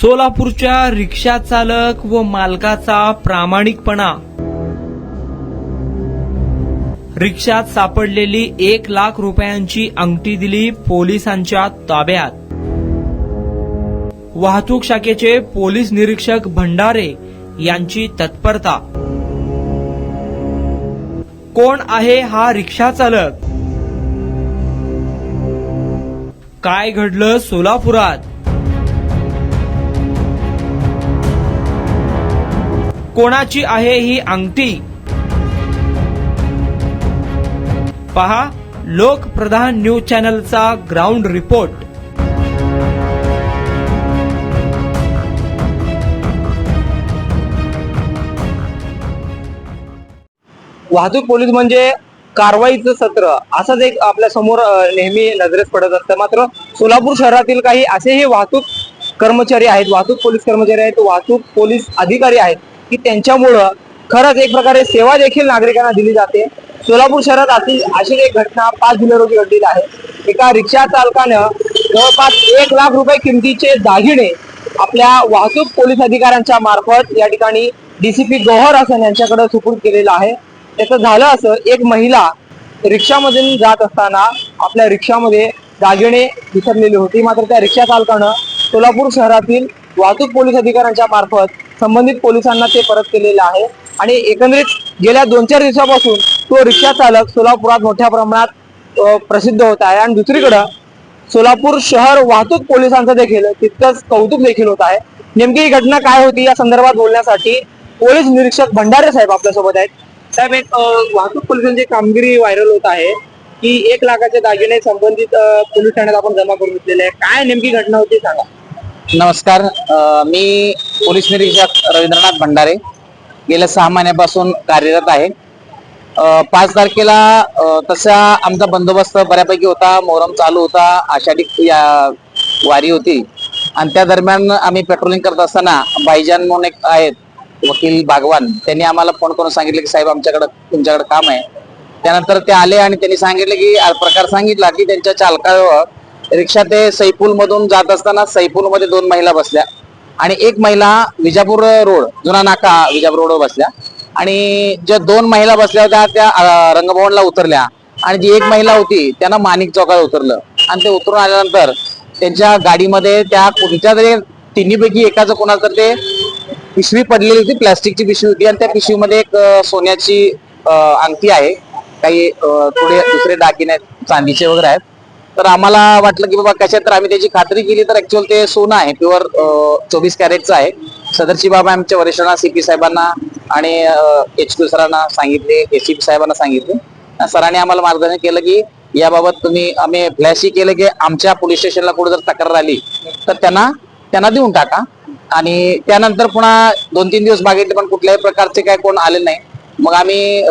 सोलापूरच्या रिक्षा चालक व मालकाचा प्रामाणिकपणा। रिक्षात सापडलेली 1,00,000 रुपयांची अंगठी दिली पोलिसांच्या ताब्यात। वाहतूक शाखेचे पोलीस निरीक्षक भंडारे यांची तत्परता। कोण आहे हा रिक्षा चालक? काय घडलं सोलापुरात? कोणाची आहे ही अंगठी? पहा लोकप्रधान न्यूज चॅनलचा ग्राउंड रिपोर्ट। वाहतूक पोलीस म्हणजे कारवाईचं सत्र असंच एक आपल्या समोर नेहमी नजरेस पडत असतं। मात्र सोलापूर शहरातील काही असेही वाहतूक कर्मचारी आहेत, वाहतूक पोलीस कर्मचारी आहेत, वाहतूक पोलीस अधिकारी आहेत की त्यांच्यामुळं खरंच एक प्रकारे सेवा देखील नागरिकांना दिली जाते। सोलापूर शहरात अशी एक घटना 5 जुलै रोजी घडलेली आहे। एका रिक्षा चालकानं जवळपास 1,00,000 रुपये किमतीचे दागिने आपल्या वाहतूक पोलीस अधिकाऱ्यांच्या मार्फत या ठिकाणी डीसीपी गौहर हसन यांच्याकडे सुपूर्द केलेलं आहे। त्याचं झालं असं, एक महिला रिक्षामधून जात असताना आपल्या रिक्षामध्ये दागिने विसरलेली होती। मात्र त्या रिक्षा चालकानं सोलापूर शहरातील वाहतूक पोलीस अधिकाऱ्यांच्या मार्फत संबंधित पोलिसांना ते परत केलेलं आहे। आणि एकंदरीत गेल्या 2-4 दिवसापासून तो रिक्षा चालक सोलापुरात मोठ्या प्रमाणात प्रसिद्ध होत आहे। आणि दुसरीकडे सोलापूर शहर वाहतूक पोलिसांचं देखील तितकंच कौतुक देखील होत आहे। नेमकी ही घटना काय होती या संदर्भात बोलण्यासाठी पोलीस निरीक्षक भंडारे साहेब आपल्यासोबत आहेत। साहेब, एक वाहतूक पोलिसांची कामगिरी व्हायरल होत आहे की 1,00,000चे दागिने संबंधित पोलीस ठाण्यात आपण जमा करून घेतलेले आहे। काय नेमकी घटना होती सांगा। नमस्कार, मी पोलीस निरीक्षक रवींद्रनाथ भंडारे गेल्या 6 महिन्यापासून कार्यरत आहे। 5 तारखेला तसा आमचा बंदोबस्त बऱ्यापैकी होता। मोहरम चालू होता, आषाढी वारी होती आणि त्या दरम्यान आम्ही पेट्रोलिंग करत असताना भाईजान म्हणून एक आहेत वकील भागवान, त्यांनी आम्हाला फोन करून सांगितले की साहेब आमच्याकडे तुमच्याकडे काम आहे। त्यानंतर ते आले आणि त्यांनी सांगितले की प्रकार सांगितला की त्यांच्या चालकावर रिक्षा ते सैपूल मधून जात असताना सैपूल मध्ये 2 महिला बसल्या आणि एक महिला विजापूर रोड जुना नाका विजापूर रोडवर बसल्या आणि ज्या 2 महिला बसल्या होत्या त्या रंगभवनला उतरल्या आणि जी एक महिला होती त्यांना माणिक चौकात उतरलं आणि ते उतरून आल्यानंतर त्यांच्या गाडीमध्ये त्या कोणत्या तरी तिन्हीपैकी एकाचं कोणाचं तर ते पिशवी पडलेली होती, प्लास्टिकची पिशवी होती आणि त्या पिशवीमध्ये एक सोन्याची अंगठी आहे, काही थोडे दुसरे दागिने चांदीचे वगैरे आहेत। तर आम्हाला वाटलं की बाबा कशात, तर आम्ही त्याची खात्री केली तर ऍक्च्युअल ते सोनं आहे, प्युअर 24 कॅरेटचं आहे। सदरची बाबा आमच्या वरिष्ठांना सीपी साहेबांना आणि HQ सरांना सांगितले, एसीपी साहेबांना सांगितले। सरांनी आम्हाला मार्गदर्शन केलं की याबाबत आम्ही फ्लॅशही केलं की आमच्या पोलीस स्टेशनला कुठे जर तक्रार आली तर त्यांना देऊन टाका। आणि त्यानंतर पुन्हा 2-3 दिवस मागितले पण कुठल्याही प्रकारचे काय कोण आले नाही। मग आम्ही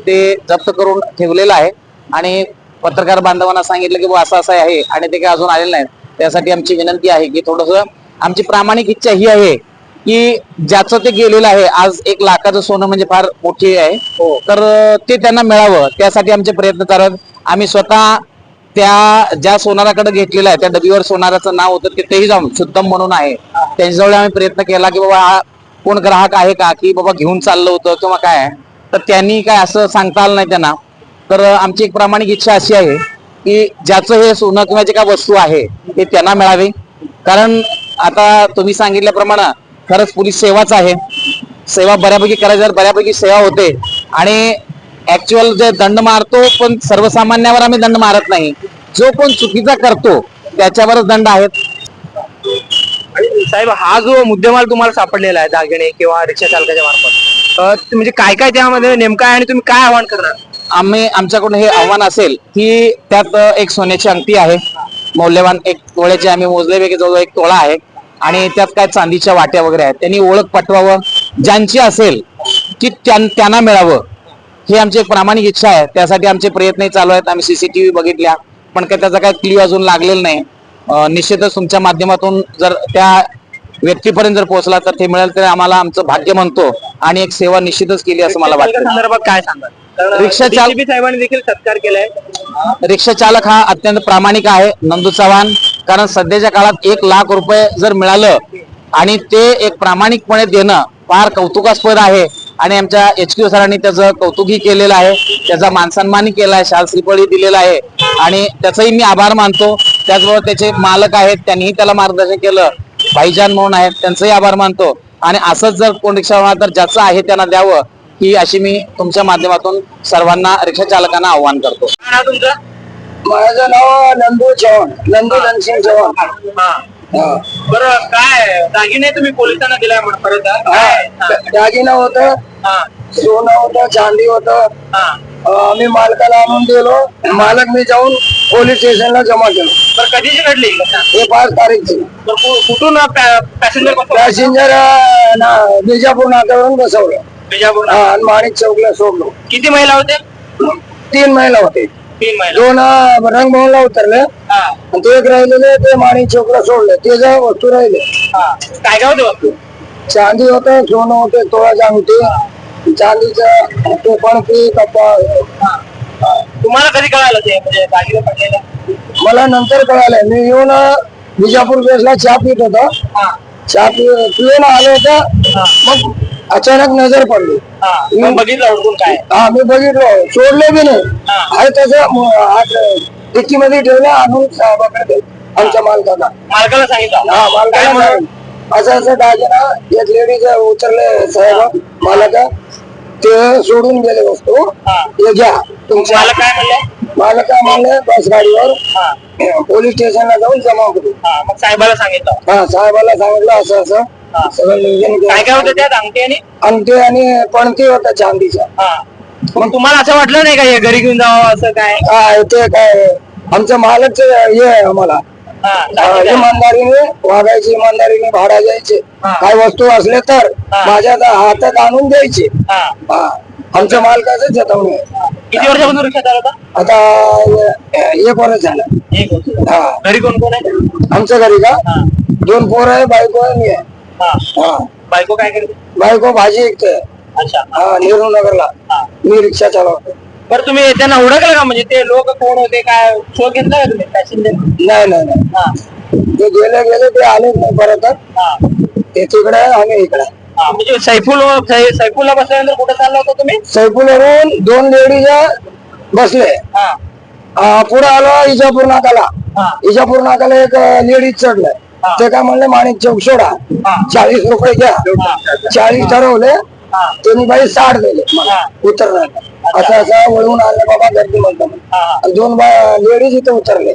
ते जप्त करून ठेवलेलं आहे आणि पत्रकार बांधवांना सांगितलं की असं असं आहे आणि ते काय अजून आलेलं नाही। त्यासाठी आमची विनंती आहे की थोडंसं आमची प्रामाणिक इच्छा ही आहे की ज्याचं ते गेलेलं आहे, आज 1,00,000चं सोनं म्हणजे फार मोठी आहे, तर ते त्यांना मिळावं त्यासाठी आमचे प्रयत्न करत आम्ही स्वतः त्या ज्या सोनाराकडे घेतलेलं आहे त्या डबीवर सोनाराचं नाव होतं तिथेही जाऊन शुद्धम म्हणून आहे त्यांच्याजवळ आम्ही प्रयत्न केला की बाबा हा कोण ग्राहक आहे का, की बाबा घेऊन चाललं होतं किंवा काय, तर त्यांनी काय असं सांगता आलं नाही त्यांना। तर आमची एक प्रामाणिक इच्छा अशी आहे की ज्याचं हे सोनं किंवा जे काय वस्तू आहे ते त्यांना मिळावे। कारण आता तुम्ही सांगितल्याप्रमाणे खरंच पोलीस सेवाच आहे, सेवा बऱ्यापैकी करायची बऱ्यापैकी सेवा होते आणि ऍक्च्युअल जे दंड मारतो पण सर्वसामान्यावर आम्ही दंड मारत नाही, जो कोण चुकीचा करतो त्याच्यावरच दंड आहेत। आणि साहेब, हा जो मुद्देमाल तुम्हाला सापडलेला आहे दागिने किंवा रिक्षा चालकाच्या मार्फत, म्हणजे काय काय त्यामध्ये नेमकं आहे आणि तुम्ही काय आव्हान करणार? आमच्याकडून हे आव्हान असेल की त्यात एक सोन्याची अंगठी आहे मौल्यवान 1 तोळ्याची, आम्ही मोजलेपैकी जवळ 1 तोळा आहे आणि त्यात काय चांदीच्या वाट्या वगैरे आहेत। त्यांनी ओळख पटवावं, ज्यांची असेल की त्यांना मिळावं ही आमची एक प्रामाणिक इच्छा आहे। त्यासाठी आमचे प्रयत्नही चालू आहेत। आम्ही CCTV बघितल्या पण काय त्याचा काय क्ल्यू अजून लागलेला नाही। निश्चितच तुमच्या माध्यमातून जर त्या व्यक्तीपर्यंत जर पोहोचला तर ते मिळेल तर आम्हाला आमचं भाग्य म्हणतो आणि एक सेवा निश्चितच केली असं मला वाटतं। संदर्भात काय सांगाल? रिक्षा चालक साहेबांनी देखील सत्कार केलाय। रिक्षा चालक हा अत्यंत प्रामाणिक आहे, नंदू चव्हाण। कारण सध्याच्या काळात 1,00,000 रुपये जर मिळालं आणि ते एक प्रामाणिकपणे देणं फार कौतुकास्पद आहे. आणि आमच्या HQ सरांनी त्याचं कौतुकही केलेलं आहे, त्याचा मानसन्मानही केला आहे, शाल श्रीफळही दिलेला आहे आणि त्याचाही मी आभार मानतो. त्याचबरोबर त्याचे मालक आहेत, त्यांनीही त्याला मार्गदर्शन केलं, भाईजान म्हणून आहेत, त्यांचंही आभार मानतो. आणि असंच जर कोण रिक्षा होणार तर ज्याचं आहे त्यांना द्यावं, ही अशी मी तुमच्या माध्यमातून सर्वांना रिक्षा चालकांना आव्हान करतो. काय नाव तुमचं? माझं नाव नंदू चव्हाण, नंदू धनसिंग चव्हाण. बरं, काय दागिने तुम्ही पोलिसांना दिलाय म्हणून परत दागिनं होतं, सोनं होतं, चांदी होतं. आम्ही मालकाला आणून दिलो, मालक मी जाऊन पोलीस स्टेशनला जमा केलं. बरं, कधीची घडली हे 5 तारीखची. कुठून पॅसेंजर पॅसेंजर बिजापूर नाक्यावरून बसवलं. बिजापूर आणि माणिक चौकला सोडलो. किती महिला होते? 3 महिला होते. 3 महिला. 2 रंगभवनला उतरले आणि ते एक राहिलेले ते माणिक चौकला सोडले. ते जर वस्तू राहिले, काय काय होते वस्तू? चांदी होतं, सोनं होते, तोळाची अंगठी, चांदीचं टोपणकी, कप्पा. तुम्हाला कधी कळालं ते म्हणजे दागिने पडलेले? मला नंतर कळालं. मी येऊन बिजापूर बेसला चहा पित होता. चहा पिऊन आलो होता, मग अचानक नजर पडली. मग बघितलं हुडकून काय? मी बघितलो, सोडले बी नाही. आहे तसं डिक्की मध्ये ठेवलं, आणून साहेबाकडे आमच्या मालकाला. मालकाला सांगितलं? मालकाला सांगितलं, असं असं दागिना एक लेडीज उतरले साहेब मालक, ते सोडून गेले वस्तू, हे घ्या तुमच्या. मालक काय म्हणले? मालक काय म्हणले, बस गाडीवर पोलीस स्टेशनला जाऊन जमा करू. मग साहेबाला सांगितलं? साहेबाला सांगितलं असं असं सगळं नियोजन काय काय होतं त्यात? अंगठी आणि अंगठी आणि पणती होता चांदीचा. मग तुम्हाला असं वाटलं नाही का हे घरी घेऊन जावं असं काय? काय ते काय आमचं मालकच हे आहे आम्हाला. इमानदारीने वागायची, इमानदारीने भाडा द्यायचे. काय वस्तू असले तर माझ्या हातात आणून द्यायचे. आमच्या मालकाचं चेतावणी. किती वर्षापासून रिक्षा चालवता? आता 1 वर्ष झालं. 1 वर्ष. घरी कोण कोण आहे? आमच्या घरी का 2 पोरं आहे, बायको आहे, मी आहे. बायको काय करते? बायको भाजी विकते. अच्छा. नेहरू नगरला. मी रिक्षा चालवतो. बरं, तुम्ही त्यांना ओळखलं का? म्हणजे ते लोक कोण होते, काय शोध घेतला का तुम्ही पॅसेंजर? नाही नाही नाही, ते गेले ते आलेच नाही परत. ते तिकडे आहे, आम्ही इकडे. म्हणजे सैफुलला बसल्यानंतर कुठे चालला होता तुम्ही? सैफुलवरून 2 लेडीज बसले. पुढे आलो इजापूर नाकाला. इजापूर नाकाला एक लेडीज चढले. ते काय म्हणले, माणिक चौक सोडा, 40 रुपये घ्या. 40 ठरवले, त्यांनी बाई 60 दिले उतरणार. असं असं वळून आलं बाबा गर्दी म्हणतात. 2 लेडीज इथे उतरले.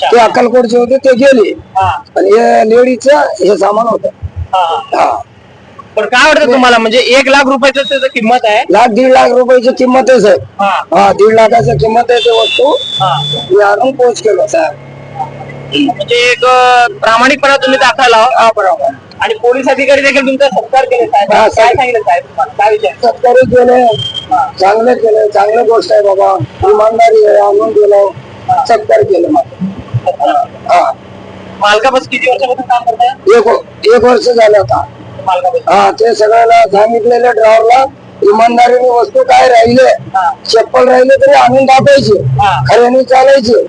ते अक्कलकोटचे होते, ते गेले. आणि हे लेडीजचं हे सामान होत. पण काय वाटतं तुम्हाला, म्हणजे 1 लाख रुपयाचं त्याचं किंमत आहे? 1.5 लाख रुपयाची किंमतच आहे. 1.5 लाखाची किंमत आहे. ते वस्तू मी आणून पोच केलं साहेब. म्हणजे एक प्रामाणिकपणा तुम्ही दाखवला. बरोबर. आणि पोलीस अधिकारी देखील तुमचा सत्कार केले साहेब. काय सांगितलं साहेब तुम्हाला? काय विचार? सत्कारी केले, चांगले केले, चांगली गोष्ट आहे बाबा. इमानदारी आहे, आणून दिलं, सत्कार केलं. मालकापासून किती वर्षापासून काम करताय? 1 वर्ष झालं आता. ते सगळ्याला सांगितलेलं ड्रायव्हरला, इमानदारीने वस्तू काय राहिले, चप्पल राहिले तरी आणून टाकायचे, खऱ्याने चालायचे.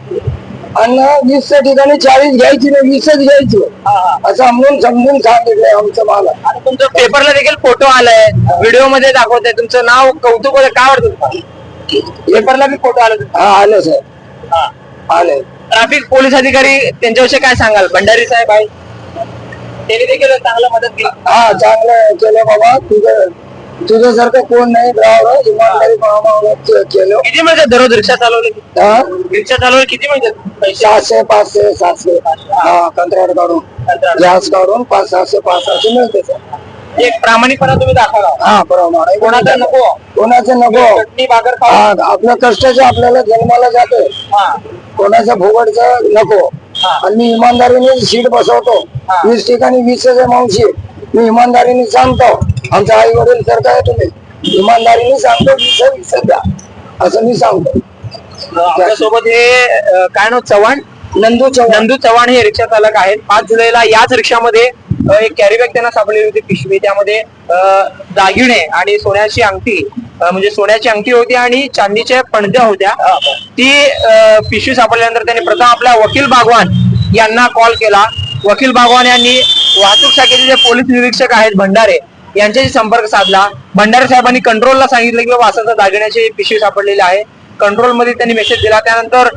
आणि 20 ठिकाणी 40 घ्यायची नाही, 20च घ्यायची, असं समजून सांगितलंय आमचं मालक. आणि तुमचं पेपरला देखील फोटो आलाय, व्हिडिओ मध्ये दाखवताय, तुमचं नाव कौतुक होतं. काय वाटतं तुम्हाला? पेपरला बी फोटो आले? आले साहेब, आले. ट्रॅफिक पोलीस अधिकारी त्यांच्याविषयी काय सांगाल? भंडारी साहेब आहे, त्यांनी देखील चांगलं मदत केली. चांगलं केलं बाबा. तुझ्यासारखं कोण नाही ड्रायव्हर, इमानदारी केलं. किती मिळतात दररोज रिक्षा चालवले? रिक्षा चालवले किती मिळतात पैसे? 700, 500, 700. कंत्राट काढून, गॅस काढून 500, 500 मिळते. एक प्रामाणिकपणा तुम्ही दाखवा. बरोबर. कोणाचं नको, कोणाचं नको. चटणी भाकर खा. आपल्या कष्टाचं आपल्याला जन्माला जाते, कोणाचं भोगडचं नको. आणि मी इमानदारीने सीट बसवतो. 20 ठिकाणी 20 मावशी मी इमानदारीने सांगतो. आमच्या आई वडील सारखं आहे तुम्ही, इमानदारीने सांगतो 20 द्या, असं मी सांगतो. आपल्यासोबत हे काय नाव? चव्हाण, नंदू चव्हाण हे रिक्षा चालक आहेत. 5 जुलैला याच रिक्षामध्ये एक कॅरी बॅग त्यांना सापडलेली होती, पिशवी. त्यामध्ये दागिने आणि सोन्याची अंगठी, म्हणजे सोन्याची अंगठी होती आणि चांदीच्या पणत्या होत्या. ती पिशवी सापडल्यानंतर त्यांनी प्रथम आपल्या वकील बागवान यांना कॉल केला. वकील बागवान यांनी वाहतूक शाखेचे जे पोलीस निरीक्षक आहेत भंडारे यांच्याशी संपर्क साधला. भंडारे साहेबांनी कंट्रोलला सांगितलं की वासाचा दागिन्याची पिशवी सापडलेली आहे. कंट्रोल मध्ये त्यांनी मेसेज दिला. त्यानंतर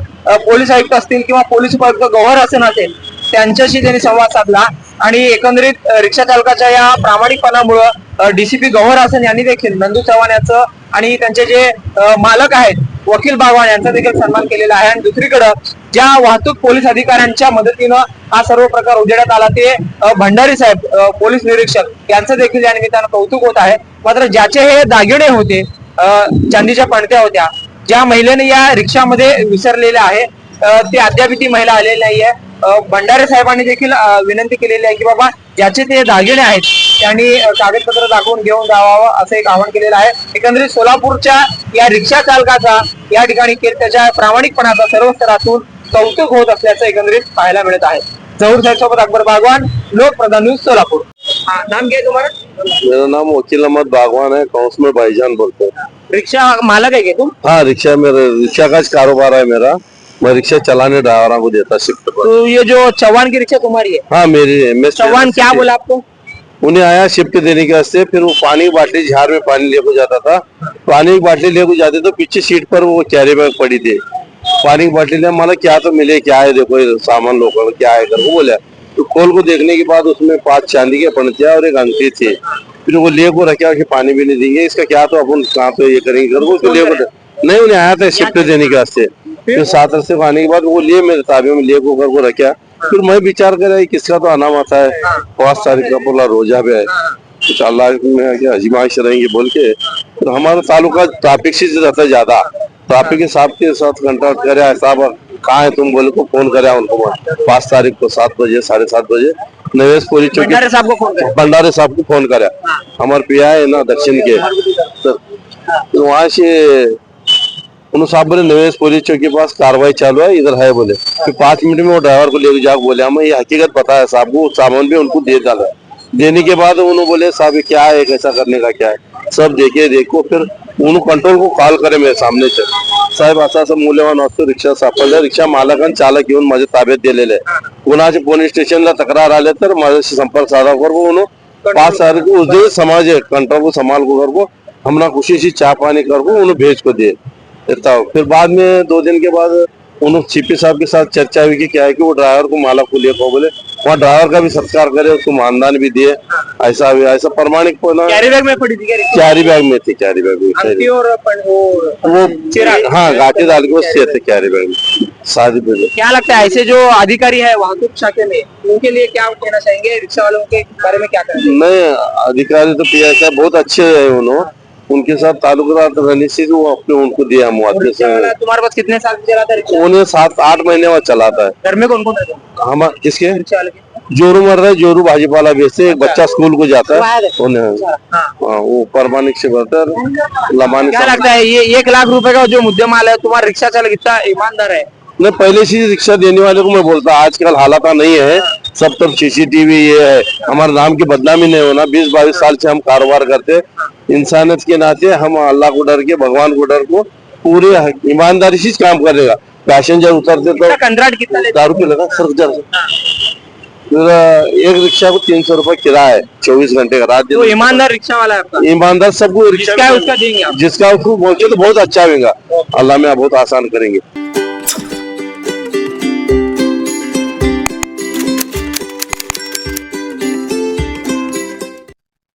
पोलीस आयुक्त असतील किंवा पोलीस उपायुक्त गौहर हसन असेल त्यांच्याशी त्यांनी संवाद साधला आणि एकंदरीत रिक्षा चालकाच्या या प्रामाणिकपणामुळे डीसीपी गौहर हसन यांनी देखील नंदू चव्हाण याचं आणि त्यांचे जे मालक आहेत वकील बागवान यांचा देखील सन्मान केलेला आहे. आणि दुसरीकडे ज्या वाहतूक पोलीस अधिकाऱ्यांच्या मदतीनं हा सर्व प्रकार उजेडात आला ते भंडारी साहेब पोलीस निरीक्षक यांचं देखील या निमित्तानं कौतुक होत आहे. मात्र ज्याचे हे दागिने होते चांदीच्या पणत्या होत्या ज्या महिलेने या रिक्षामध्ये विसरलेल्या आहे ती अद्याप ती महिला आलेली नाहीये. भंडारे साहेबांनी देखील विनंती केलेली आहे की बाबा ज्याचे ते दागिने आहेत त्यांनी कागदपत्र दाखवून घेऊन जावावं असं एक आवाहन केलेलं आहे. एकंदरीत सोलापूरच्या या रिक्षा चालकाचा या ठिकाणी त्याच्या प्रामाणिकपणाचा सर्व स्तरातून कौतुक होत असल्याचं एकंदरीत पाहायला मिळत आहे. जहूर साहेब सोबत अकबर बागवान, लोकप्रधान न्यूज सोलापूर. नाम क्या है तुम्हारा? मेरा नाम वकील अहमद बागवान है, काउंसलर भाईजान बोलते हैं। रिक्शा मालक है क्या तुम? हाँ, रिक्शा का कारोबार है मेरा। मैं रिक्शा चलाने ड्राइवरों को देता शिफ्ट पर। तो ये जो चौहान की रिक्शा तुम्हारी है? हाँ, मेरी है। मैं चौहान क्या बोला आपको? उन्हें आया शिफ्ट देने के वास्ते, फिर वो पानी की बाल्टी झाड़ में पानी लेके जाता था। पानी की बाल्टी लेके जाते तो पीछे सीट पर वो कैरी बैग पड़ी थी। पानी की बाल्टी ले माला क्या तो मिले, क्या है देखो ये सामान लोगों का क्या है कर वो बोला। तो खोल को देखने के बाद उसमें 5 चांदी के पणतिया और एक अंगठी थी। फिर वो ले को रखा कि पानी भी नहीं देंगे इसका क्या, तो अपन कहाँ तो ये करेंगे कर वो ले को नहीं, उन्हें आया था शिफ्ट देने के वास्ते। फिर 7 वर्ष से आने के बाद वो लिए मेरे ताबे में ले को कर को रखा। फिर मैं विचार कर किसका तो आना आता है, 5 तारीख का बोला रोजा भी है, कुछ अल्लाह में क्या अजमाइश रहेंगे बोल के। फिर हमारा तालुका ट्रैफिक से रहता है ज्यादा, ट्रैफिक के साथ कांटेक्ट करे साहब कहाँ है तुम बोले को फोन करे उनको 5 तारीख को 7 बजे 7:30 बजे नवेश पुलिस चौकी भंडारे साहब को फोन कर भंडारे साहब को फोन करे। हमारे पिया है ना दक्षिण के, तो वहाँ से उन्होंने साहब बोले नवेश पुलिस चौकी के पास कार्रवाई चालू है, इधर है बोले। फिर 5 मिनट में वो ड्राइवर को लेकर जाकर बोले हमें ये हकीकत पता है साहब को, सामान भी उनको दे डाला। देने के बाद उन्होंने बोले साहब क्या है, कैसा करने का क्या है, सब देखो। फिर उन्होंने कंट्रोल को कॉल करे मेरे सामने से, साहेब असं मूल्यवान वस्तू रिक्षा सापडल्या, रिक्षा मालक आणि चालक येऊन माझ्या ताब्यात दिलेले. कोणाचे पोलीस स्टेशनला तक्रार आले तर माझ्याशी संपर्क साधा कर, उन्होंने 5 तारीख को उस दिन समाज कंट्रोल को संभाल को कर को हमरा खुशी से चाय पानी कर को उन्हें भेज को दिए। फिर बाद में 2 दिन के बाद उन्होंने सीपी साहब के साथ चर्चा हुई कि क्या है कि वो ड्राइवर को मालक को लेकर बोले वहाँ ड्राइवर का भी सत्कार करे, उसको मानदान भी दिए। ऐसा प्रमाणिक कैरी बैग में पड़ी थी क्या रिक्शा? कैरी बैग में थी, कैरी बैग में अंगठी और वो हाँ गाठी डाल के वो थे कैरी बैग में शादी पे। क्या लगता है ऐसे जो अधिकारी है वाहतूक शाखे में उनके लिए क्या कहना चाहेंगे, रिक्शा वालों के बारे में क्या करेंगे? नहीं, अधिकारी तो पिया साहब बहुत अच्छे है, उन्होंने उनके साथ ताल्लुकात रहने से वो अपने उनको दिया मुआवजे से। तुम्हारे पास कितने साल से चलाता है रिक्शा? उन्हें 7-8 महीने बाद चलाता है। घर में कौन कौन रहता है? हम किसके रिक्शा वाले के? जोरू मर रहे, जोरू भाजीपाला बेचते, एक बच्चा स्कूल को जाता है उन्हें हाँ। वो परमानिक से बर्तर लमानी। क्या लगता है ये 1 लाख रुपए का जो मुद्देमाल है, तुम्हारा रिक्शा चालक इतना ईमानदार है? मैं पहले से रिक्शा देने वाले को मैं बोलता आजकल हालात नहीं है, सब तरफ सीसीटीवी ये है, हमारे नाम की बदनामी नहीं होना। 20-22 साल से हम कारोबार करते, इंसानियत के नाते हम अल्लाह को डर के भगवान को डर को पूरे ईमानदारी से काम करेगा। पैसेंजर उतरते तो कंट्राक्ट कितना लेते? 10 रुपये लगा सर। फिर एक रिक्शा को 300 रुपए किराया है, 24 घंटे का रात दिन। तो ईमानदार रिक्शा वाला है आपका? ईमानदार सबको रिक्शा जिसका है उसका देंगे आप? जिसका उसको पहुंचे तो बहुत अच्छा होगा, अल्लाह में बहुत आसान करेंगे।